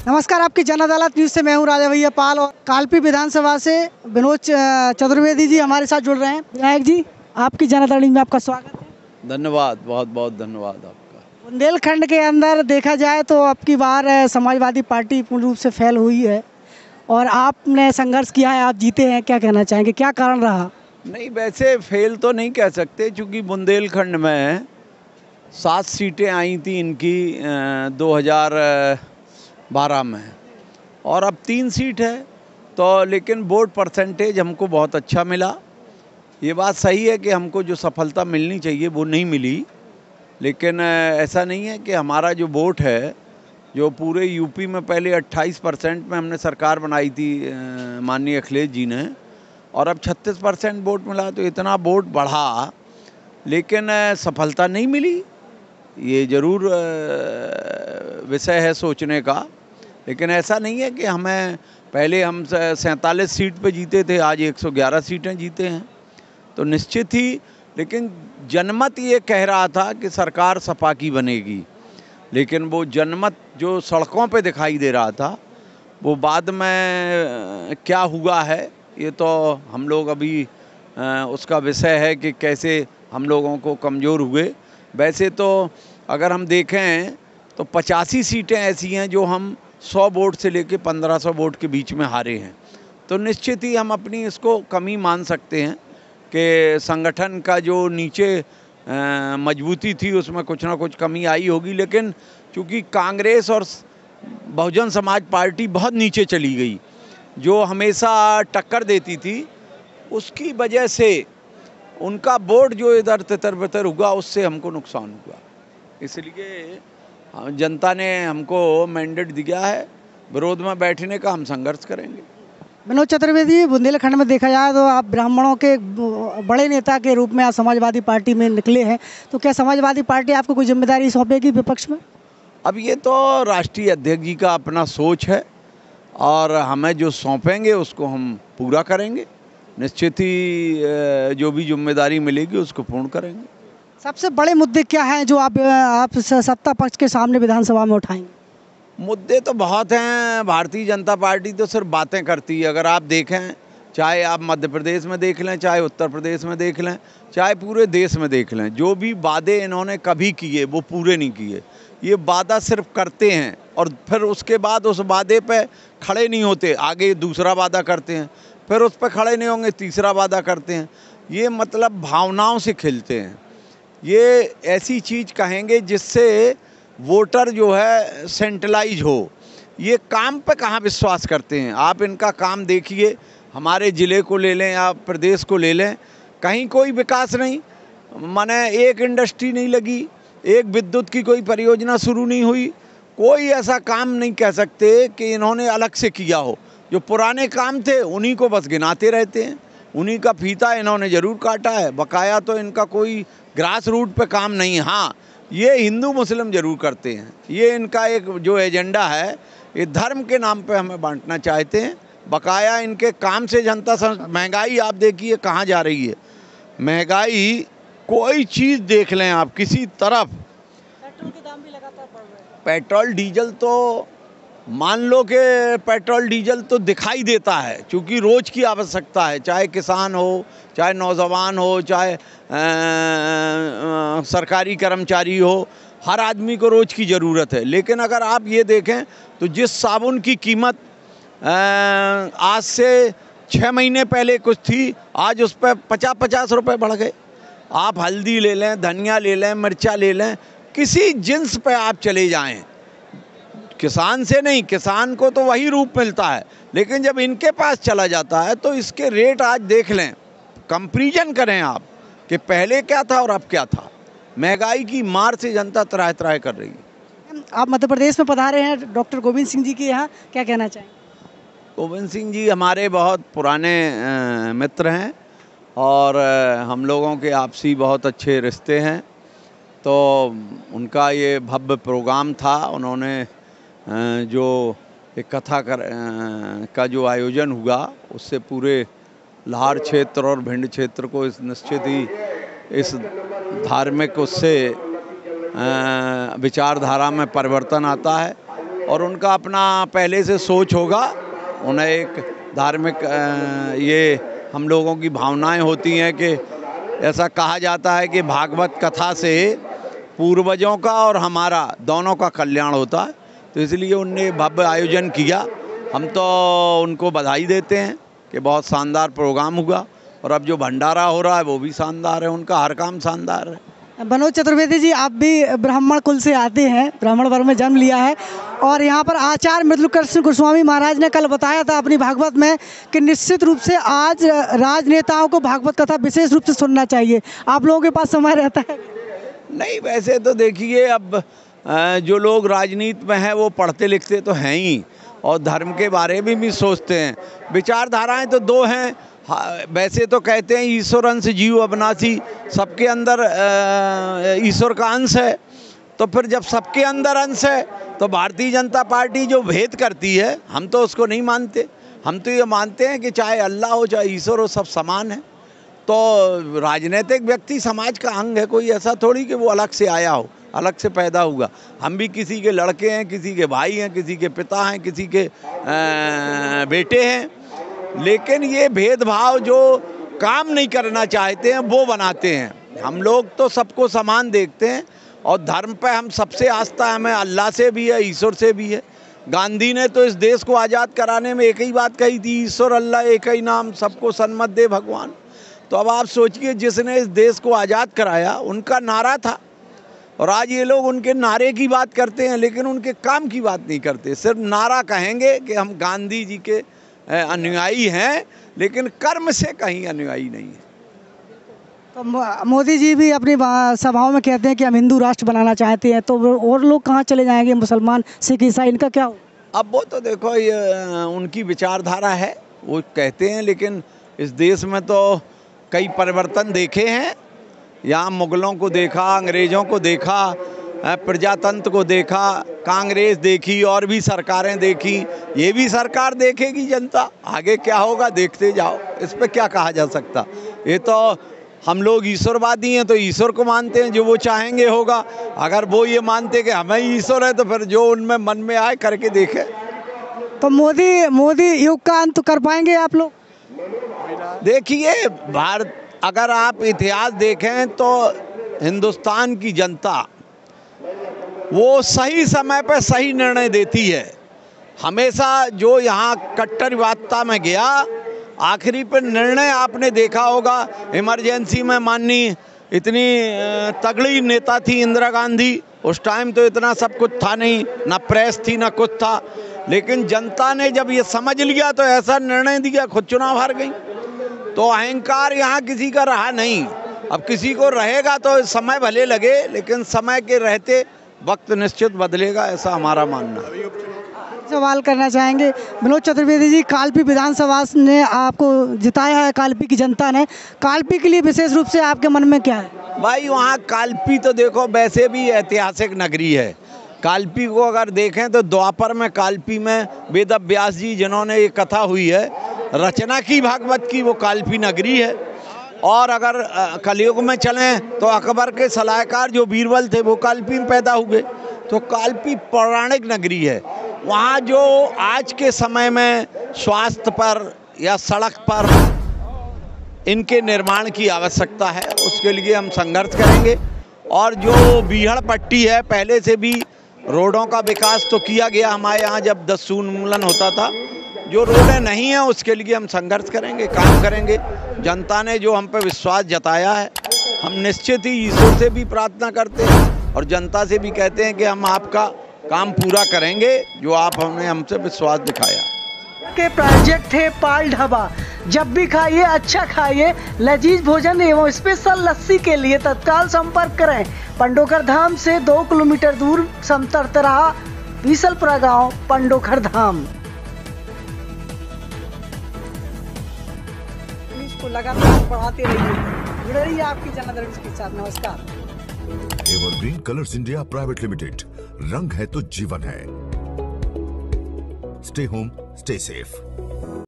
नमस्कार, आपकी जन अदालत न्यूज़ से मैं हूं राजा भैया पाल और कालपी विधानसभा से विनोद चतुर्वेदी जी हमारे साथ जुड़ रहे हैं। विधायक जी, आपकी जन अदालत में आपका स्वागत है। धन्यवाद, बहुत बहुत धन्यवाद आपका। बुंदेलखंड के अंदर देखा जाए तो अब की बार समाजवादी पार्टी पूर्ण रूप से फेल हुई है और आपने संघर्ष किया है, आप जीते हैं, क्या कहना चाहेंगे, क्या कारण रहा? नहीं, वैसे फेल तो नहीं कह सकते, क्योंकि बुंदेलखंड में 7 सीटें आई थी इनकी 2012 में और अब 3 सीट है। तो लेकिन वोट परसेंटेज हमको बहुत अच्छा मिला। ये बात सही है कि हमको जो सफलता मिलनी चाहिए वो नहीं मिली, लेकिन ऐसा नहीं है कि हमारा जो वोट है, जो पूरे यूपी में पहले 28% में हमने सरकार बनाई थी माननीय अखिलेश जी ने, और अब 36% वोट मिला। तो इतना वोट बढ़ा, लेकिन सफलता नहीं मिली। ये ज़रूर विषय है सोचने का, लेकिन ऐसा नहीं है कि हमें पहले हम 47 सीट पे जीते थे, आज 111 सीटें जीते हैं। तो निश्चित ही, लेकिन जनमत ये कह रहा था कि सरकार सपा की बनेगी, लेकिन वो जनमत जो सड़कों पे दिखाई दे रहा था वो बाद में क्या हुआ है, ये तो हम लोग अभी उसका विषय है कि कैसे हम लोगों को कमज़ोर हुए। वैसे तो अगर हम देखें तो 85 सीटें ऐसी हैं जो हम 100 वोट से लेके 1500 वोट के बीच में हारे हैं। तो निश्चित ही हम अपनी इसको कमी मान सकते हैं कि संगठन का जो नीचे मजबूती थी उसमें कुछ ना कुछ कमी आई होगी। लेकिन चूँकि कांग्रेस और बहुजन समाज पार्टी बहुत नीचे चली गई, जो हमेशा टक्कर देती थी, उसकी वजह से उनका वोट जो इधर तितर बितर हुआ, उससे हमको नुकसान हुआ। इसलिए जनता ने हमको मैंडेट दिया है, विरोध में बैठने का हम संघर्ष करेंगे। विनोद चतुर्वेदी, बुंदेलखंड में देखा जाए तो आप ब्राह्मणों के बड़े नेता के रूप में आज समाजवादी पार्टी में निकले हैं, तो क्या समाजवादी पार्टी आपको कोई जिम्मेदारी सौंपेगी विपक्ष में? अब ये तो राष्ट्रीय अध्यक्ष जी का अपना सोच है और हमें जो सौंपेंगे उसको हम पूरा करेंगे। निश्चित ही जो भी जिम्मेदारी मिलेगी उसको पूर्ण करेंगे। सबसे बड़े मुद्दे क्या हैं जो आप सत्ता पक्ष के सामने विधानसभा में उठाएंगे? मुद्दे तो बहुत हैं। भारतीय जनता पार्टी तो सिर्फ बातें करती है। अगर आप देखें, चाहे आप मध्य प्रदेश में देख लें, चाहे उत्तर प्रदेश में देख लें, चाहे पूरे देश में देख लें, जो भी वादे इन्होंने कभी किए वो पूरे नहीं किए। ये वादा सिर्फ करते हैं और फिर उसके बाद उस वादे पे खड़े नहीं होते, आगे दूसरा वादा करते हैं, फिर उस पर खड़े नहीं होंगे, तीसरा वादा करते हैं। ये मतलब भावनाओं से खेलते हैं। ये ऐसी चीज़ कहेंगे जिससे वोटर जो है सेंट्रलाइज हो। ये काम पे कहाँ विश्वास करते हैं। आप इनका काम देखिए, हमारे ज़िले को ले लें या प्रदेश को ले लें, कहीं कोई विकास नहीं। माने एक इंडस्ट्री नहीं लगी, एक विद्युत की कोई परियोजना शुरू नहीं हुई, कोई ऐसा काम नहीं कह सकते कि इन्होंने अलग से किया हो। जो पुराने काम थे उन्हीं को बस गिनाते रहते हैं, उन्हीं का फीता इन्होंने ज़रूर काटा है। बकाया तो इनका कोई ग्रास रूट पे काम नहीं। हाँ, ये हिंदू मुस्लिम ज़रूर करते हैं। ये इनका एक जो एजेंडा है, ये धर्म के नाम पे हमें बांटना चाहते हैं। बकाया इनके काम से जनता महंगाई आप देखिए कहाँ जा रही है। महंगाई कोई चीज़ देख लें आप किसी तरफ, पेट्रोल के दाम भी लगातार बढ़ रहे हैं। पेट्रोल डीजल तो मान लो कि पेट्रोल डीजल तो दिखाई देता है, क्योंकि रोज़ की आवश्यकता है। चाहे किसान हो, चाहे नौजवान हो, चाहे सरकारी कर्मचारी हो, हर आदमी को रोज़ की ज़रूरत है। लेकिन अगर आप ये देखें तो जिस साबुन की कीमत आज से 6 महीने पहले कुछ थी, आज उस पर 50-50 रुपये बढ़ गए। आप हल्दी ले लें, धनिया ले लें, मिर्चा ले लें, किसी जिन्स पे आप चले जाएं, किसान से नहीं, किसान को तो वही रूप मिलता है, लेकिन जब इनके पास चला जाता है तो इसके रेट आज देख लें, कंपैरिजन करें आप कि पहले क्या था और अब क्या था। महंगाई की मार से जनता त्राह त्राह कर रही है। आप मध्य प्रदेश में पधारे हैं डॉक्टर गोविंद सिंह जी के यहाँ, क्या कहना चाहेंगे? गोविंद सिंह जी हमारे बहुत पुराने मित्र हैं और हम लोगों के आपसी बहुत अच्छे रिश्ते हैं। तो उनका ये भव्य प्रोग्राम था, उन्होंने जो एक कथा का जो आयोजन हुआ, उससे पूरे लाहौर क्षेत्र और भिंड क्षेत्र को इस निश्चित ही इस धार्मिक उससे विचारधारा में परिवर्तन आता है। और उनका अपना पहले से सोच होगा। उन्हें एक धार्मिक ये हम लोगों की भावनाएं होती हैं कि ऐसा कहा जाता है कि भागवत कथा से पूर्वजों का और हमारा दोनों का कल्याण होता है, तो इसलिए उनने भव्य आयोजन किया। हम तो उनको बधाई देते हैं कि बहुत शानदार प्रोग्राम हुआ, और अब जो भंडारा हो रहा है वो भी शानदार है, उनका हर काम शानदार है। मनोज चतुर्वेदी जी, आप भी ब्राह्मण कुल से आते हैं, ब्राह्मण वर्ग में जन्म लिया है, और यहाँ पर आचार्य मृदुलकृष्ण गोस्वामी महाराज ने कल बताया था अपनी भागवत में कि निश्चित रूप से आज राजनेताओं को भागवत कथा विशेष रूप से सुनना चाहिए। आप लोगों के पास समय रहता है? नहीं, वैसे तो देखिए, अब जो लोग राजनीति में हैं वो पढ़ते लिखते तो हैं ही, और धर्म के बारे में भी सोचते हैं। विचारधाराएं तो दो हैं। वैसे तो कहते हैं ईश्वर अंश जीव अविनाशी, सबके अंदर ईश्वर का अंश है। तो फिर जब सबके अंदर अंश है तो भारतीय जनता पार्टी जो भेद करती है, हम तो उसको नहीं मानते। हम तो ये मानते हैं कि चाहे अल्लाह हो चाहे ईश्वर हो, सब समान है। तो राजनीतिक व्यक्ति समाज का अंग है, कोई ऐसा थोड़ी कि वो अलग से आया हो, अलग से पैदा हुआ। हम भी किसी के लड़के हैं, किसी के भाई हैं, किसी के पिता हैं, किसी के बेटे हैं। लेकिन ये भेदभाव जो काम नहीं करना चाहते हैं वो बनाते हैं। हम लोग तो सबको समान देखते हैं, और धर्म पे हम सबसे आस्था हमें अल्लाह से भी है, ईश्वर से भी है। गांधी ने तो इस देश को आज़ाद कराने में एक ही बात कही थी, ईश्वर अल्लाह एक ही नाम, सबको सन्मत दे भगवान। तो अब आप सोचिए, जिसने इस देश को आज़ाद कराया उनका नारा था, और आज ये लोग उनके नारे की बात करते हैं लेकिन उनके काम की बात नहीं करते। सिर्फ नारा कहेंगे कि हम गांधी जी के अनुयायी हैं, लेकिन कर्म से कहीं अनुयायी नहीं है। तो मोदी जी भी अपनी सभाओं में कहते हैं कि हम हिंदू राष्ट्र बनाना चाहते हैं, तो और लोग कहाँ चले जाएंगे? मुसलमान, सिख, ईसाई, इनका क्या हो? अब वो तो देखो, ये उनकी विचारधारा है, वो कहते हैं। लेकिन इस देश में तो कई परिवर्तन देखे हैं। यहाँ मुगलों को देखा, अंग्रेज़ों को देखा, प्रजातंत्र को देखा, कांग्रेस देखी, और भी सरकारें देखी। ये भी सरकार देखेगी जनता, आगे क्या होगा देखते जाओ। इस पे क्या कहा जा सकता। ये तो हम लोग ईश्वरवादी हैं, तो ईश्वर को मानते हैं, जो वो चाहेंगे होगा। अगर वो ये मानते कि हमें ईश्वर है, तो फिर जो उनमें मन में आए करके देखे। तो मोदी युग का अंत कर पाएंगे आप लोग? देखिए, भारत, अगर आप इतिहास देखें तो हिंदुस्तान की जनता वो सही समय पर सही निर्णय देती है। हमेशा जो यहाँ कट्टरवादिता में गया, आखिरी पर निर्णय आपने देखा होगा। इमरजेंसी में माननीय इतनी तगड़ी नेता थी इंदिरा गांधी, उस टाइम तो इतना सब कुछ था नहीं, ना प्रेस थी ना कुछ था। लेकिन जनता ने जब ये समझ लिया तो ऐसा निर्णय दिया, खुद चुनाव हार गई। तो अहंकार यहाँ किसी का रहा नहीं। अब किसी को रहेगा तो समय भले लगे, लेकिन समय के रहते वक्त निश्चित बदलेगा, ऐसा हमारा मानना है। सवाल करना चाहेंगे मनोज चतुर्वेदी जी, कालपी विधानसभा ने आपको जिताया है, कालपी की जनता ने। कालपी के लिए विशेष रूप से आपके मन में क्या है? भाई, वहाँ कालपी तो देखो वैसे भी ऐतिहासिक नगरी है। कालपी को अगर देखें तो द्वापर में कालपी में वेद व्यास जी जिन्होंने ये कथा हुई है, रचना की भागवत की, वो कालपी नगरी है। और अगर कलयुग में चलें तो अकबर के सलाहकार जो बीरबल थे वो कालपी में पैदा हुए। तो कालपी पौराणिक नगरी है। वहाँ जो आज के समय में स्वास्थ्य पर या सड़क पर इनके निर्माण की आवश्यकता है, उसके लिए हम संघर्ष करेंगे। और जो बीहड़ पट्टी है, पहले से भी रोडों का विकास तो किया गया हमारे यहाँ, जब 10 उन्मूलन होता था। जो रोडें नहीं हैं उसके लिए हम संघर्ष करेंगे, काम करेंगे। जनता ने जो हम पे विश्वास जताया है, हम निश्चित ही ईश्वर से भी प्रार्थना करते हैं और जनता से भी कहते हैं कि हम आपका काम पूरा करेंगे, जो आप हमने हमसे विश्वास दिखाया। के प्रोजेक्ट है पाल ढाबा, जब भी खाइए अच्छा खाइए, लजीज भोजन एवं स्पेशल लस्सी के लिए तत्काल संपर्क करें। पंडोखर धाम से 2 किलोमीटर दूर, समतरतराहा, बीसलपुरा गांव, पंडोखर धाम। इसको लगातार बढ़ाते रहिए, जुड़े रहिए आपकी जनार्दन के साथ। नमस्कार। Evergreen colours India private limited, रंग है तो जीवन है। Stay home, stay safe.